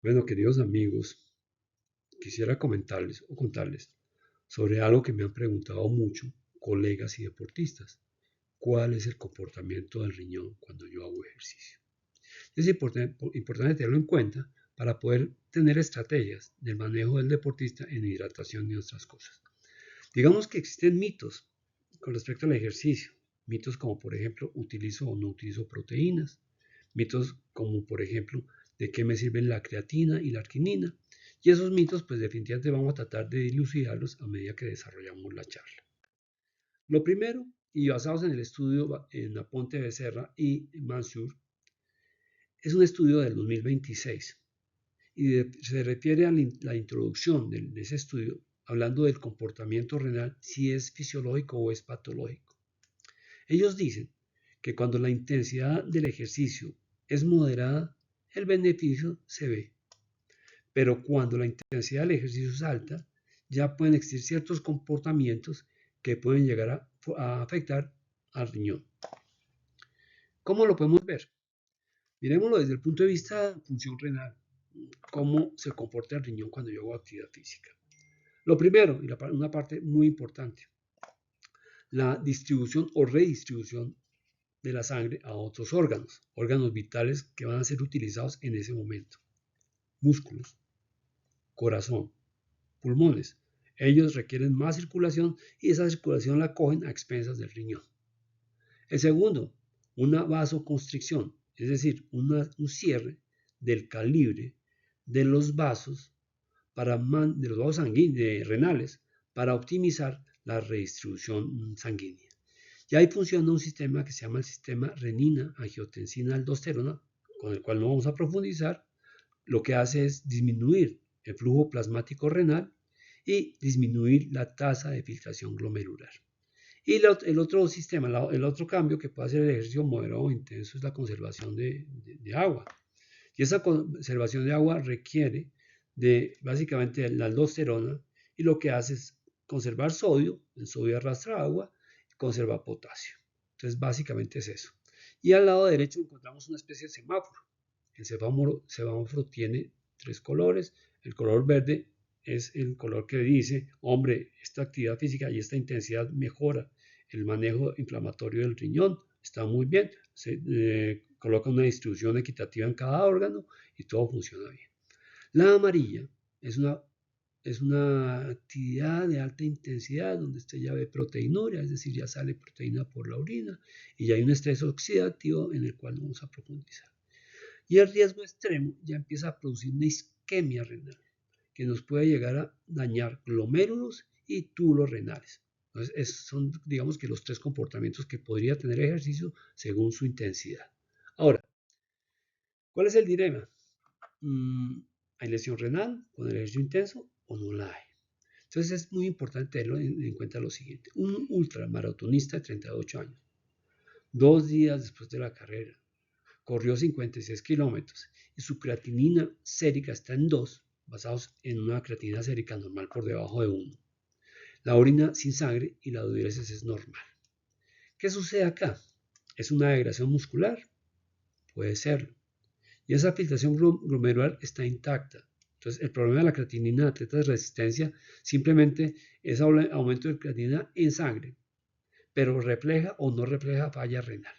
Bueno, queridos amigos, quisiera comentarles o contarles sobre algo que me han preguntado mucho colegas y deportistas. ¿Cuál es el comportamiento del riñón cuando yo hago ejercicio? Es importante tenerlo en cuenta para poder tener estrategias del manejo del deportista en hidratación y otras cosas. Digamos que existen mitos con respecto al ejercicio. Mitos como, por ejemplo, utilizo o no utilizo proteínas. Mitos como, por ejemplo, de qué me sirven la creatina y la arginina. Y esos mitos, pues definitivamente vamos a tratar de dilucidarlos a medida que desarrollamos la charla. Lo primero, y basados en el estudio en Aponte Becerra y Mansur, es un estudio del 2026 y se refiere a la introducción de ese estudio hablando del comportamiento renal, si es fisiológico o es patológico. Ellos dicen que cuando la intensidad del ejercicio es moderada, el beneficio se ve, pero cuando la intensidad del ejercicio es alta, ya pueden existir ciertos comportamientos que pueden llegar a afectar al riñón. ¿Cómo lo podemos ver? Miremoslo desde el punto de vista de función renal, cómo se comporta el riñón cuando yo hago actividad física. Lo primero, y una parte muy importante, la distribución o redistribución de la sangre a otros órganos, órganos vitales que van a ser utilizados en ese momento. Músculos, corazón, pulmones. Ellos requieren más circulación y esa circulación la cogen a expensas del riñón. El segundo, una vasoconstricción, es decir, un cierre del calibre de los vasos de los vasos sanguíneos renales para optimizar la redistribución sanguínea. Y ahí funciona un sistema que se llama el sistema renina-angiotensina-aldosterona, con el cual no vamos a profundizar. Lo que hace es disminuir el flujo plasmático renal y disminuir la tasa de filtración glomerular. Y el otro sistema, el otro cambio que puede hacer el ejercicio moderado o intenso es la conservación de agua. Y esa conservación de agua requiere de básicamente la aldosterona y lo que hace es conservar sodio, el sodio arrastra agua, y conserva potasio. Entonces básicamente es eso. Y al lado derecho encontramos una especie de semáforo. El semáforo tiene tres colores. El color verde es el color que dice, hombre, esta actividad física y esta intensidad mejora el manejo inflamatorio del riñón, está muy bien, se coloca una distribución equitativa en cada órgano y todo funciona bien. La amarilla es una actividad de alta intensidad donde usted ya ve proteinuria, es decir, ya sale proteína por la orina y ya hay un estrés oxidativo en el cual no vamos a profundizar. Y el riesgo extremo ya empieza a producir una isquemia renal que nos puede llegar a dañar glomérulos y túbulos renales. Entonces, son, digamos que los tres comportamientos que podría tener ejercicio según su intensidad. Ahora, ¿cuál es el dilema? ¿Hay lesión renal con el ejercicio intenso o no la hay? Entonces es muy importante tenerlo en cuenta lo siguiente. Un ultramaratonista de 38 años, 2 días después de la carrera, corrió 56 kilómetros y su creatinina sérica está en 2, basados en una creatinina sérica normal por debajo de 1. La orina sin sangre y la diuresis es normal. ¿Qué sucede acá? ¿Es una degradación muscular? Puede serlo. Y esa filtración glomerular está intacta. Entonces, el problema de la creatinina de atletas de resistencia simplemente es aumento de creatinina en sangre, pero refleja o no refleja falla renal.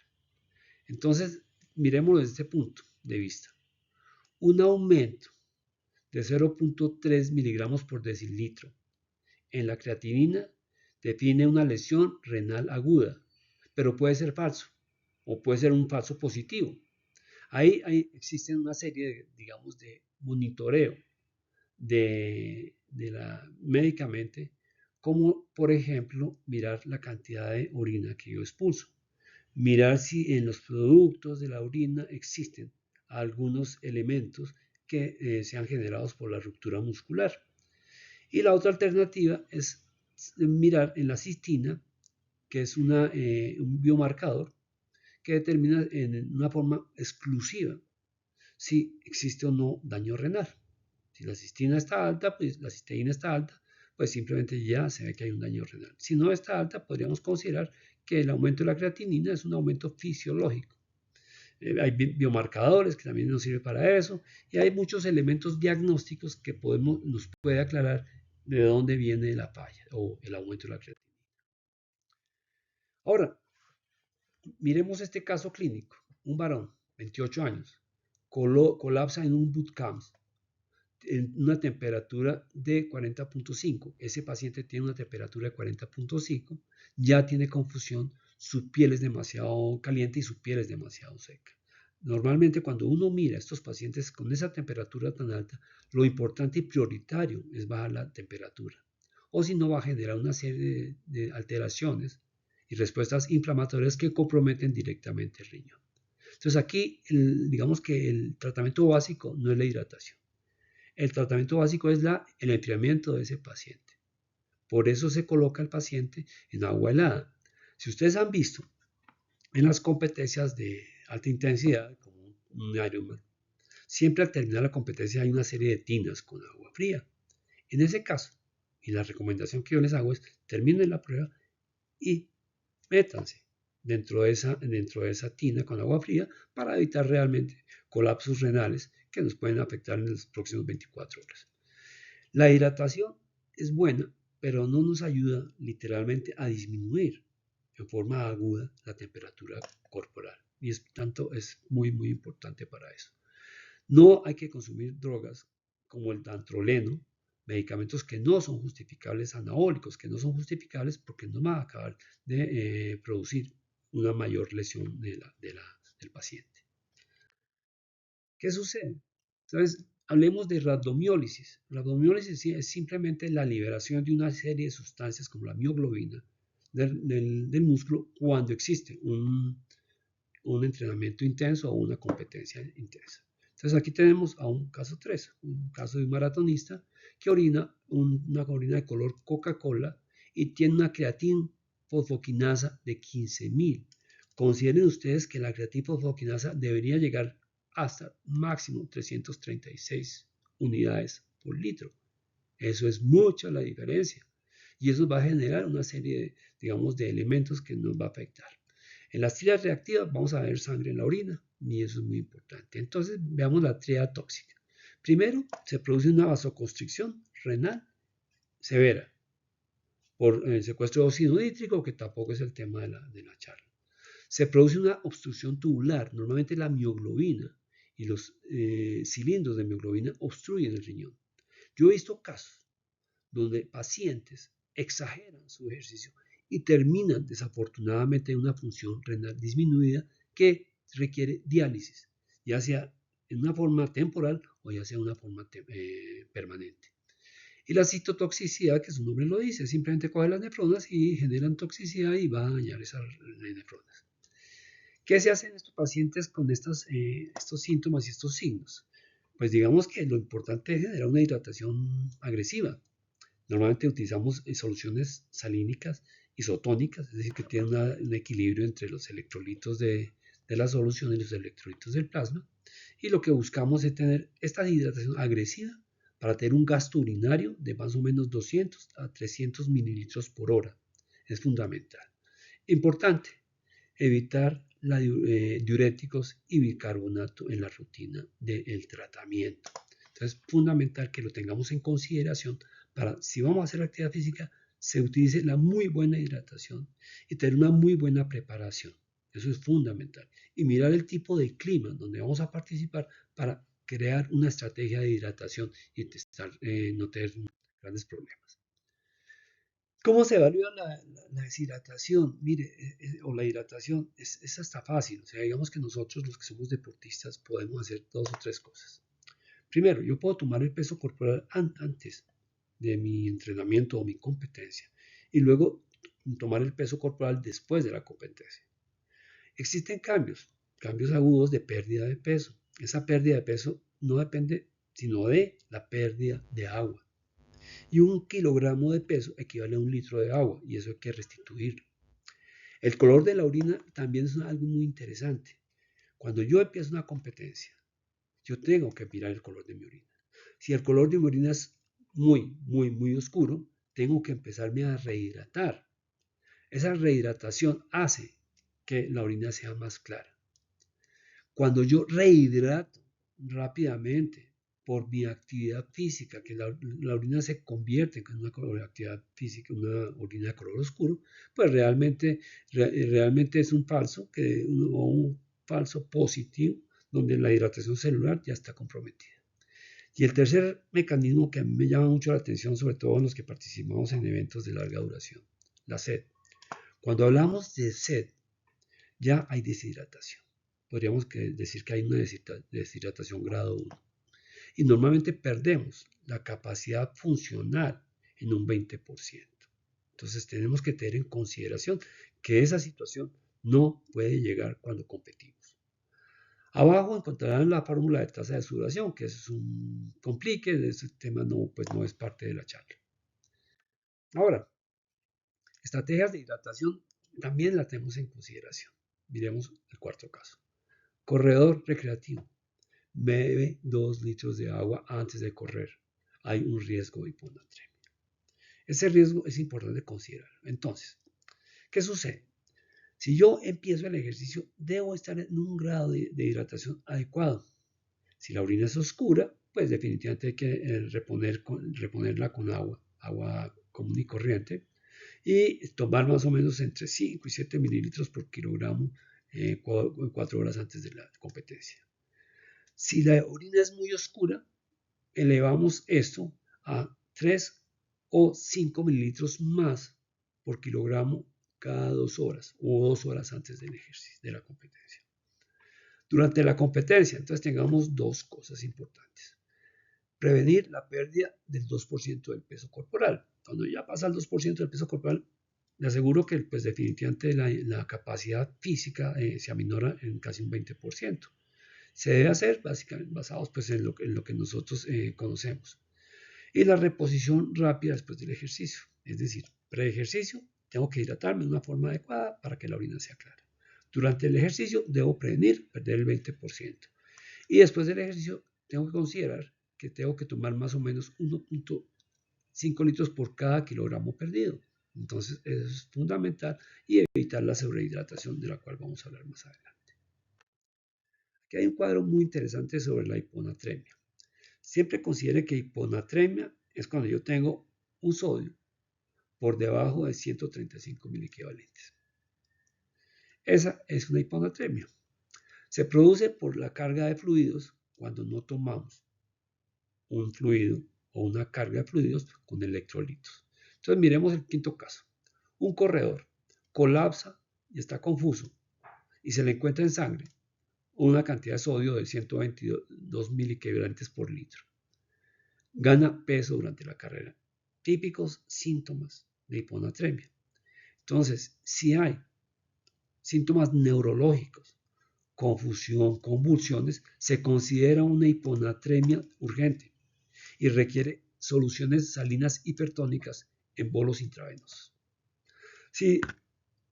Entonces, miremoslo desde este punto de vista. Un aumento de 0.3 miligramos por decilitro en la creatinina define una lesión renal aguda, pero puede ser falso o puede ser un falso positivo. Ahí existen una serie de, digamos, de monitoreo de la médicamente, como por ejemplo mirar la cantidad de orina que yo expulso, mirar si en los productos de la orina existen algunos elementos que sean generados por la ruptura muscular. Y la otra alternativa es mirar en la cistina, que es un biomarcador que determina en una forma exclusiva si existe o no daño renal. Si la cistina está alta, pues la cisteína está alta, pues simplemente ya se ve que hay un daño renal. Si no está alta, podríamos considerar que el aumento de la creatinina es un aumento fisiológico. Hay biomarcadores que también nos sirven para eso y hay muchos elementos diagnósticos que nos puede aclarar de dónde viene la falla o el aumento de la creatinina. Ahora, miremos este caso clínico. Un varón, 28 años, colapsa en un bootcamp en una temperatura de 40.5. Ese paciente tiene una temperatura de 40.5, ya tiene confusión, su piel es demasiado caliente y su piel es demasiado seca. Normalmente cuando uno mira a estos pacientes con esa temperatura tan alta, lo importante y prioritario es bajar la temperatura. O si no va a generar una serie de alteraciones y respuestas inflamatorias que comprometen directamente el riñón. Entonces aquí, digamos que el tratamiento básico no es la hidratación. El tratamiento básico es el enfriamiento de ese paciente. Por eso se coloca al paciente en agua helada. Si ustedes han visto en las competencias de alta intensidad, como un Ironman, siempre al terminar la competencia hay una serie de tinas con agua fría. En ese caso, y la recomendación que yo les hago es terminen la prueba y métanse dentro de esa tina con agua fría para evitar realmente colapsos renales que nos pueden afectar en las próximas 24 horas. La hidratación es buena, pero no nos ayuda literalmente a disminuir en forma aguda la temperatura corporal. Y tanto es muy, muy importante para eso. No hay que consumir drogas como el dantroleno, medicamentos que no son justificables, anabólicos, que no son justificables porque no van a acabar de producir una mayor lesión del paciente. ¿Qué sucede? Entonces, hablemos de rhabdomiólisis. Rhabdomiólisis es simplemente la liberación de una serie de sustancias como la mioglobina del músculo cuando existe un entrenamiento intenso o una competencia intensa. Entonces aquí tenemos a un caso 3, un caso de un maratonista que orina una orina de color Coca-Cola y tiene una creatina fosfoquinasa de 15.000. Consideren ustedes que la creatina fosfoquinasa debería llegar hasta máximo 336 unidades por litro. Eso es mucha la diferencia. Y eso va a generar una serie de, digamos, de elementos que nos va a afectar. En las trias reactivas vamos a ver sangre en la orina y eso es muy importante. Entonces veamos la tríada tóxica. Primero, se produce una vasoconstricción renal severa por el secuestro de óxido nítrico, que tampoco es el tema de la charla. Se produce una obstrucción tubular, normalmente la mioglobina y los cilindros de mioglobina obstruyen el riñón. Yo he visto casos donde pacientes exageran su ejercicio y terminan desafortunadamente en una función renal disminuida que requiere diálisis, ya sea en una forma temporal o ya sea en una forma permanente. Y la citotoxicidad, que su nombre lo dice, simplemente coge las nefronas y generan toxicidad y va a dañar esas nefronas. ¿Qué se hace en estos pacientes con estos síntomas y estos signos? Pues digamos que lo importante es generar una hidratación agresiva. Normalmente utilizamos soluciones salínicas isotónicas, es decir, que tienen un equilibrio entre los electrolitos de la solución y los electrolitos del plasma. Y lo que buscamos es tener esta hidratación agresiva para tener un gasto urinario de más o menos 200 a 300 mililitros por hora. Es fundamental. Importante, evitar diuréticos y bicarbonato en la rutina del tratamiento. Entonces, es fundamental que lo tengamos en consideración para, si vamos a hacer actividad física, se utilice la muy buena hidratación y tener una muy buena preparación. Eso es fundamental. Y mirar el tipo de clima donde vamos a participar para crear una estrategia de hidratación y no tener grandes problemas. ¿Cómo se evalúa la deshidratación? Mire, o la hidratación, es hasta fácil. O sea, digamos que nosotros, los que somos deportistas, podemos hacer dos o tres cosas. Primero, yo puedo tomar el peso corporal antes de mi entrenamiento o mi competencia y luego tomar el peso corporal después de la competencia. Existen cambios agudos de pérdida de peso. Esa pérdida de peso no depende sino de la pérdida de agua. Y 1 kilogramo de peso equivale a 1 litro de agua y eso hay que restituirlo. El color de la orina también es algo muy interesante. Cuando yo empiezo una competencia, yo tengo que mirar el color de mi orina. Si el color de mi orina es muy, muy, muy oscuro, tengo que empezarme a rehidratar. Esa rehidratación hace que la orina sea más clara. Cuando yo rehidrato rápidamente por mi actividad física, que la orina se convierte en una actividad física, una orina de color oscuro, pues realmente es un falso, o un falso positivo, donde la hidratación celular ya está comprometida. Y el tercer mecanismo que a mí me llama mucho la atención, sobre todo en los que participamos en eventos de larga duración, la sed. Cuando hablamos de sed, ya hay deshidratación. Podríamos decir que hay una deshidratación grado 1. Y normalmente perdemos la capacidad funcional en un 20%. Entonces tenemos que tener en consideración que esa situación no puede llegar cuando competimos. Abajo encontrarán la fórmula de tasa de sudoración, que es un complique, ese tema pues no es parte de la charla. Ahora, estrategias de hidratación también las tenemos en consideración. Miremos el cuarto caso. Corredor recreativo. Bebe 2 litros de agua antes de correr. Hay un riesgo de hiponatremia. Ese riesgo es importante considerar. Entonces, ¿qué sucede? Si yo empiezo el ejercicio, debo estar en un grado de hidratación adecuado. Si la orina es oscura, pues definitivamente hay que reponerla con agua común y corriente, y tomar más o menos entre 5 y 7 mililitros por kilogramo 4 horas antes de la competencia. Si la orina es muy oscura, elevamos esto a 3 o 5 mililitros más por kilogramo cada 2 horas o 2 horas antes del ejercicio, de la competencia. Durante la competencia, entonces tengamos dos cosas importantes. Prevenir la pérdida del 2% del peso corporal. Cuando ya pasa el 2% del peso corporal, le aseguro que pues, definitivamente la capacidad física se aminora en casi un 20%. Se debe hacer básicamente basados pues, en lo que nosotros conocemos. Y la reposición rápida después del ejercicio. Es decir, pre-ejercicio tengo que hidratarme de una forma adecuada para que la orina sea clara. Durante el ejercicio debo prevenir perder el 20%. Y después del ejercicio tengo que considerar que tengo que tomar más o menos 1.5 litros por cada kilogramo perdido. Entonces eso es fundamental y evitar la sobrehidratación de la cual vamos a hablar más adelante. Aquí hay un cuadro muy interesante sobre la hiponatremia. Siempre considere que hiponatremia es cuando yo tengo un sodio por debajo de 135 miliequivalentes. Esa es una hiponatremia. Se produce por la carga de fluidos cuando no tomamos un fluido o una carga de fluidos con electrolitos. Entonces miremos el quinto caso. Un corredor colapsa y está confuso y se le encuentra en sangre una cantidad de sodio de 122 miliequivalentes por litro. Gana peso durante la carrera. Típicos síntomas de hiponatremia. Entonces, si hay síntomas neurológicos, confusión, convulsiones, se considera una hiponatremia urgente y requiere soluciones salinas hipertónicas en bolos intravenosos. Si,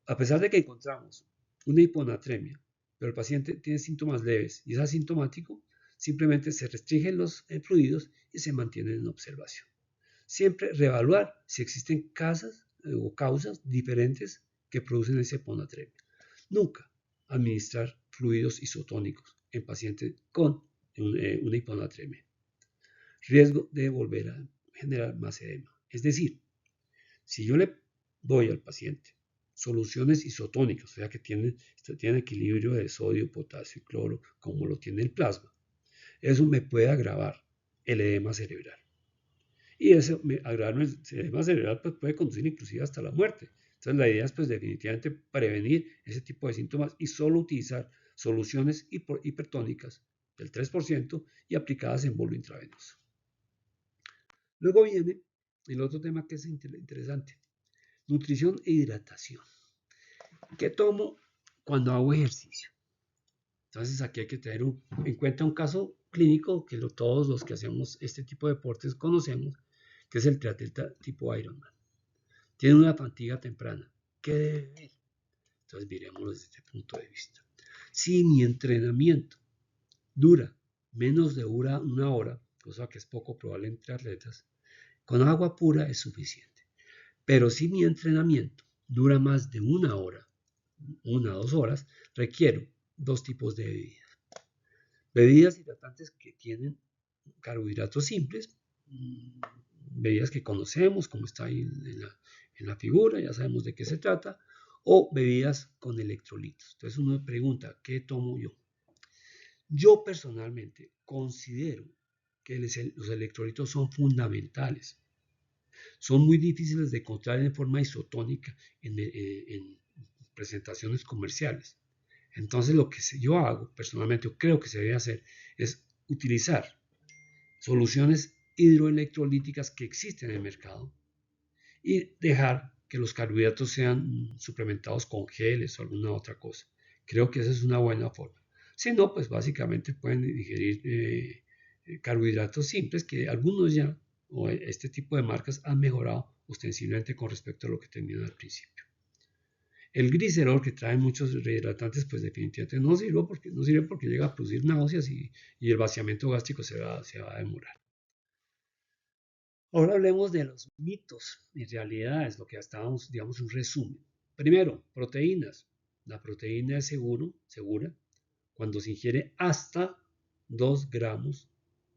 a pesar de que encontramos una hiponatremia, pero el paciente tiene síntomas leves y es asintomático, simplemente se restringen los fluidos y se mantienen en observación. Siempre reevaluar si existen causas diferentes que producen esa hiponatremia. Nunca administrar fluidos isotónicos en pacientes con una hiponatremia. Riesgo de volver a generar más edema. Es decir, si yo le doy al paciente soluciones isotónicas, o sea que tienen equilibrio de sodio, potasio y cloro, como lo tiene el plasma, eso me puede agravar el edema cerebral. Y ese agravar el edema cerebral pues, puede conducir inclusive hasta la muerte. Entonces la idea es pues definitivamente prevenir ese tipo de síntomas y solo utilizar soluciones hipertónicas del 3% y aplicadas en bolo intravenoso. Luego viene el otro tema que es interesante, nutrición e hidratación. ¿Qué tomo cuando hago ejercicio? Entonces aquí hay que tener en cuenta un caso clínico que todos los que hacemos este tipo de deportes conocemos, que es el triatleta tipo Ironman. Tiene una fatiga temprana. ¿Qué debe ver? Entonces miremoslo desde este punto de vista. Si mi entrenamiento dura menos de una hora, cosa que es poco probable entre atletas, con agua pura es suficiente. Pero si mi entrenamiento dura más de una hora, 1 o 2 horas, requiero 2 tipos de bebidas. Bebidas hidratantes que tienen carbohidratos simples, bebidas que conocemos, como está ahí en la figura, ya sabemos de qué se trata, o bebidas con electrolitos. Entonces uno pregunta, ¿qué tomo yo? Yo personalmente considero que los electrolitos son fundamentales. Son muy difíciles de encontrar en forma isotónica en presentaciones comerciales. Entonces lo que yo hago personalmente, o creo que se debe hacer, es utilizar soluciones hidroelectrolíticas que existen en el mercado y dejar que los carbohidratos sean suplementados con geles o alguna otra cosa. Creo que esa es una buena forma. Si no, pues básicamente pueden digerir carbohidratos simples que algunos ya, o este tipo de marcas, han mejorado ostensiblemente con respecto a lo que tenían al principio. El glicerol que trae muchos rehidratantes, pues definitivamente no sirve porque llega a producir náuseas y el vaciamiento gástrico se va a demorar. Ahora hablemos de los mitos y realidades, lo que estábamos, digamos, un resumen. Primero, proteínas. La proteína es segura cuando se ingiere hasta 2 gramos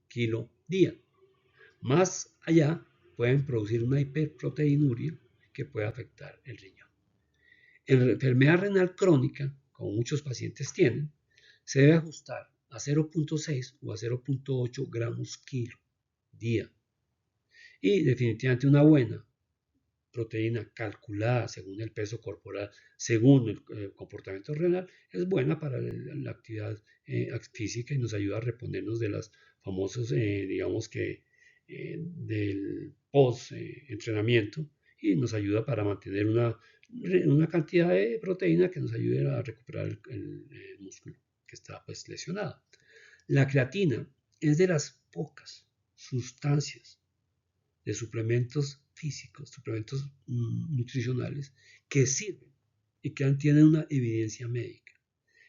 kilo día. Más allá pueden producir una hiperproteinuria que puede afectar el riñón. En la enfermedad renal crónica, como muchos pacientes tienen, se debe ajustar a 0.6 o a 0.8 gramos kilo día. Y definitivamente una buena proteína calculada según el peso corporal, según el comportamiento renal, es buena para la actividad física y nos ayuda a reponernos de las famosos, digamos que, del post-entrenamiento y nos ayuda para mantener una cantidad de proteína que nos ayude a recuperar el músculo que está pues lesionado. La creatina es de las pocas sustancias de suplementos físicos, suplementos nutricionales que sirven y que tienen una evidencia médica.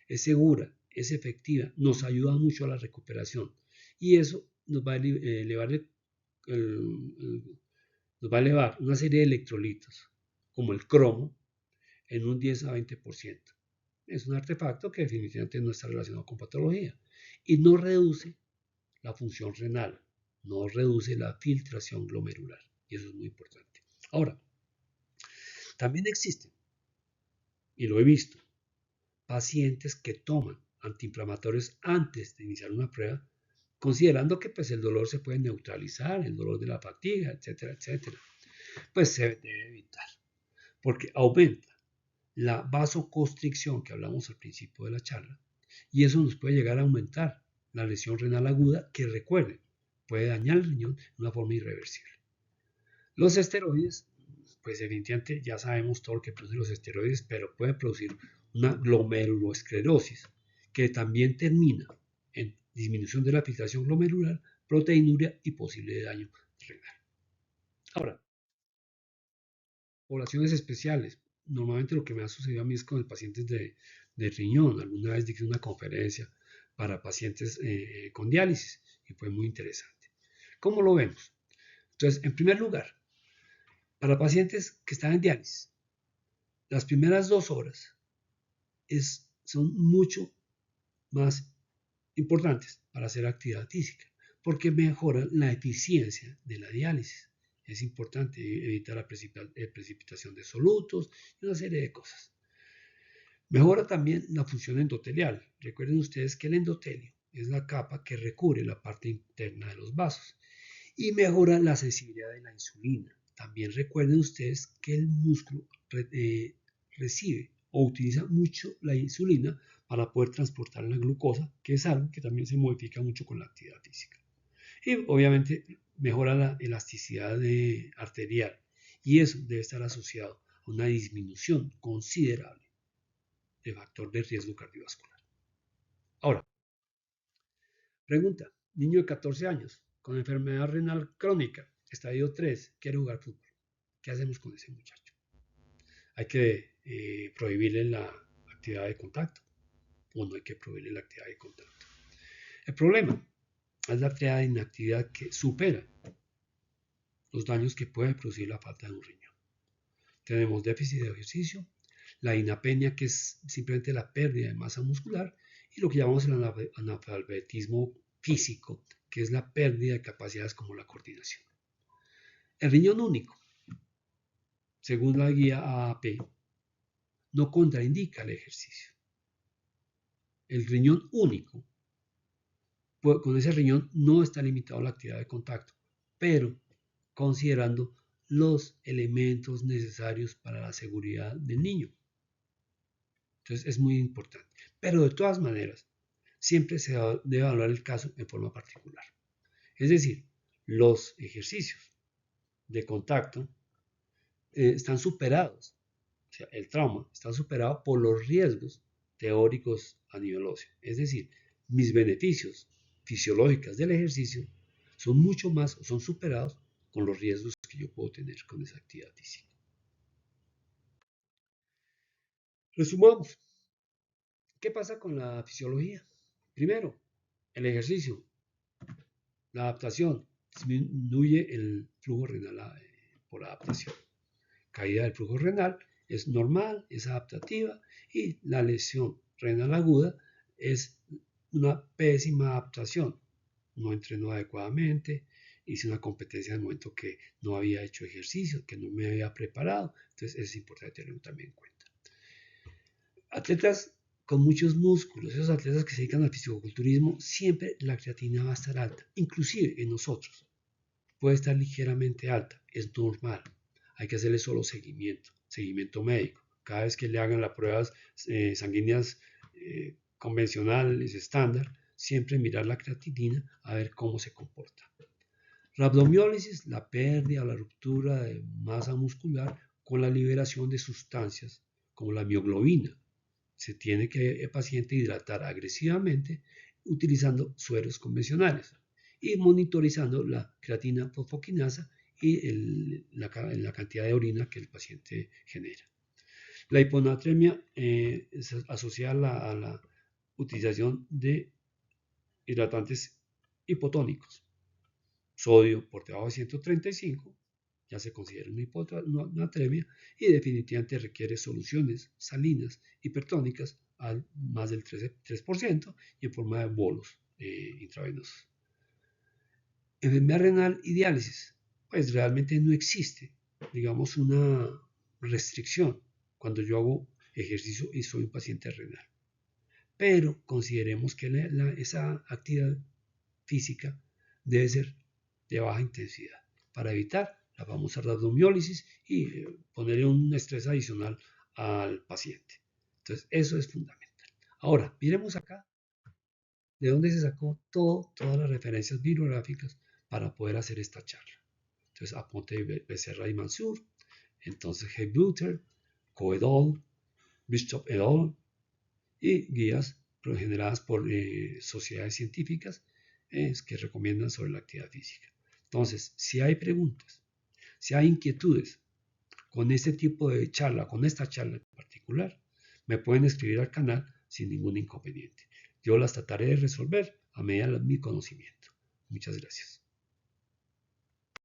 Es segura, es efectiva, nos ayuda mucho a la recuperación y eso nos va a elevar, nos va a elevar una serie de electrolitos como el cromo en un 10 a 20%. Es un artefacto que definitivamente no está relacionado con patología y no reduce la función renal, no reduce la filtración glomerular. Y eso es muy importante. Ahora, también existen, y lo he visto, pacientes que toman antiinflamatorios antes de iniciar una prueba, considerando que pues, el dolor se puede neutralizar, el dolor de la fatiga, etcétera, etcétera. Pues se debe evitar, porque aumenta la vasoconstricción que hablamos al principio de la charla, y eso nos puede llegar a aumentar la lesión renal aguda que, recuerden, puede dañar el riñón de una forma irreversible. Los esteroides, pues evidentemente ya sabemos todo lo que producen los esteroides, pero pueden producir una glomerulosclerosis que también termina en disminución de la filtración glomerular, proteinuria y posible daño renal. Ahora, poblaciones especiales. Normalmente lo que me ha sucedido a mí es con los pacientes de riñón. Alguna vez dije una conferencia para pacientes con diálisis y fue muy interesante. ¿Cómo lo vemos? Entonces, en primer lugar, para pacientes que están en diálisis, las primeras 2 horas son mucho más importantes para hacer actividad física, porque mejoran la eficiencia de la diálisis. Es importante evitar la precipitación de solutos y una serie de cosas. Mejora también la función endotelial. Recuerden ustedes que el endotelio es la capa que recubre la parte interna de los vasos y mejora la sensibilidad de la insulina. También recuerden ustedes que el músculo recibe o utiliza mucho la insulina para poder transportar la glucosa, que es algo que también se modifica mucho con la actividad física. Y obviamente mejora la elasticidad arterial y eso debe estar asociado a una disminución considerable de factor de riesgo cardiovascular. Ahora, pregunta, niño de 14 años con enfermedad renal crónica, estadio 3, quiere jugar fútbol. ¿Qué hacemos con ese muchacho? Hay que prohibirle la actividad de contacto o no hay que prohibirle la actividad de contacto. El problema es la actividad de inactividad que supera los daños que puede producir la falta de un riñón. Tenemos déficit de ejercicio, la inapenia, que es simplemente la pérdida de masa muscular, y lo que llamamos el analfabetismo físico, que es la pérdida de capacidades como la coordinación. El riñón único, según la guía AAP, no contraindica el ejercicio. El riñón único, con ese riñón no está limitado a la actividad de contacto, pero considerando los elementos necesarios para la seguridad del niño. Entonces es muy importante. Pero de todas maneras, siempre se debe evaluar el caso en forma particular. Es decir, los ejercicios de contacto están superados, o sea, el trauma está superado por los riesgos teóricos a nivel óseo. Es decir, mis beneficios fisiológicos del ejercicio son mucho más, son superados con los riesgos que yo puedo tener con esa actividad física. Resumamos, ¿qué pasa con la fisiología? Primero, el ejercicio, la adaptación, disminuye el flujo renal por adaptación. Caída del flujo renal es normal, es adaptativa y la lesión renal aguda es una pésima adaptación. No entrenó adecuadamente, hice una competencia en el momento que no había hecho ejercicio, que no me había preparado, entonces es importante tenerlo también en cuenta. Atletas con muchos músculos, esos atletas que se dedican al fisicoculturismo, siempre la creatina va a estar alta, inclusive en nosotros. Puede estar ligeramente alta, es normal. Hay que hacerle solo seguimiento médico. Cada vez que le hagan las pruebas sanguíneas convencionales, estándar, siempre mirar la creatinina a ver cómo se comporta. Rabdomiólisis, la pérdida o la ruptura de masa muscular con la liberación de sustancias como la mioglobina. Se tiene que el paciente hidratar agresivamente utilizando sueros convencionales y monitorizando la creatina fosfoquinasa y la cantidad de orina que el paciente genera. La hiponatremia es asociada a la utilización de hidratantes hipotónicos. Sodio por debajo de 135 ya se considera una hiponatremia y definitivamente requiere soluciones salinas hipertónicas al más del 3% y en forma de bolos intravenosos. Enfermedad renal y diálisis, pues realmente no existe, digamos, una restricción cuando yo hago ejercicio y soy un paciente renal. Pero consideremos que esa actividad física debe ser de baja intensidad para evitar la famosa rabdomiólisis y ponerle un estrés adicional al paciente. Entonces, eso es fundamental. Ahora, miremos acá de dónde se sacó todas las referencias bibliográficas para poder hacer esta charla. Entonces, Aponte Becerra y Mansur, entonces Heybluter, Coedol, Bishop et al. Y guías generadas por sociedades científicas que recomiendan sobre la actividad física. Entonces, si hay preguntas, si hay inquietudes con este tipo de charla, con esta charla en particular, me pueden escribir al canal sin ningún inconveniente. Yo las trataré de resolver a medida de mi conocimiento. Muchas gracias.